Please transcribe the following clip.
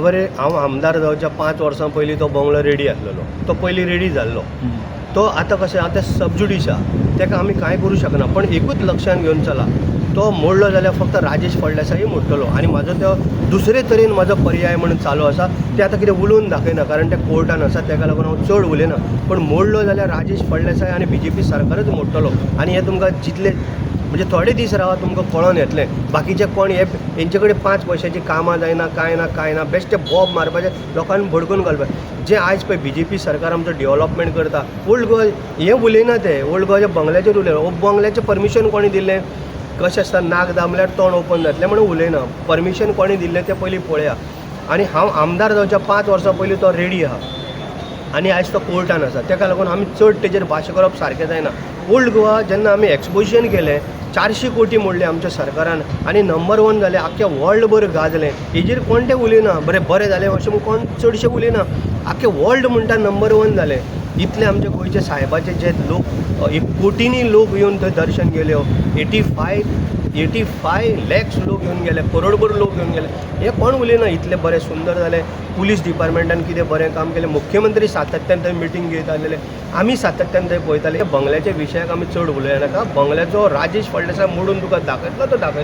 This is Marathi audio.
बरे हांव आमदार जावच्या 5 वर्सां पयलीं तो बंगलो रेडी आसलेलो, तो पयलीं रेडी जाल्लो. तो आतां कशें आतां सबज्युडिश आहा, तेका आमी कांय करूं शकना. पण एकूच लक्षांत घेवन चला, तो मोडलो जाल्यार फक्त राजेश फळदेसाय मोडटलो. आनी म्हाजो तो दुसरे तरेन म्हजो पर्याय म्हणून चालू आसा. ते आतां कितें उलोवन दाखयना, कारण ते कोर्टान आसा, तेका लागून हांव चड उलयना. पण मोडलो जाल्यार राजेश फळदेसाय आनी BJP सरकारच मोडटलो. आनी हे तुमकां जितले म्हणजे थोडे दीस रावा तुमकां कळोन येतलें. बाकीचे कोण हेंचे कडेन 5 पयशांची कामां जायना, कांय ना, बेश्टे बॉब मारपाचे, लोकांनी भडकून घालपाचे. जे आयज पळय BJP सरकार आमचो डेव्हलपमेंट करता, ओल्ड गोवा हें उलयना ते, ओल्ड गोवाच्या बंगल्याचेर उलयना. बंगल्याचें परमिशन कोणी दिल्लें? कशें आसता, नाक दामल्यार तोंड ओपन जातलें म्हणून उलयना. परमिशन कोणी दिल्लें तें पयलीं पळया. आनी हांव आमदार जावच्या 5 वर्सां पयलीं तो रेडी आहा आनी आयज तो कोर्टान आसा. तेका लागून आमी चड तेजेर भाश्य करप सारकें जायना. ओल्ड गोवा जेन्ना आमी एक्सपोजिशन केलें, 400 कोटी मोडले आमच्या सरकारान आनी नंबर 1 जालें, आख्ख्या वर्ल्डभर गाजलें. हेजेर कोण तें उलयना. बरें जालें अशें म्हूण कोण चडशे उलयना. आख्खे वर्ल्ड म्हणटा नंबर 1 जालें. इतले आमचे गोंयचे साहेबाचे जे लोक, कोटींनी लोक येवन थंय दर्शन गेले. 85 लॅक्स लोक येवन गेले, करोडभर लोक येवन गेले. हे कोण उलयना. इतलें बरें सुंदर जालें. पुलीस डिपार्टमेंटान कितें बरें काम केलें. मुख्यमंत्री सातत्यान थंय मिटींग घेयत आसलेले, आमी सातत्यान थंय पळयताले. बंगल्याच्या विशयाक आमी चड उलयनाका. बंगल्याचो राजेश फळदेसाय मोडून तुका दाखयतलो तो दाखयतलो.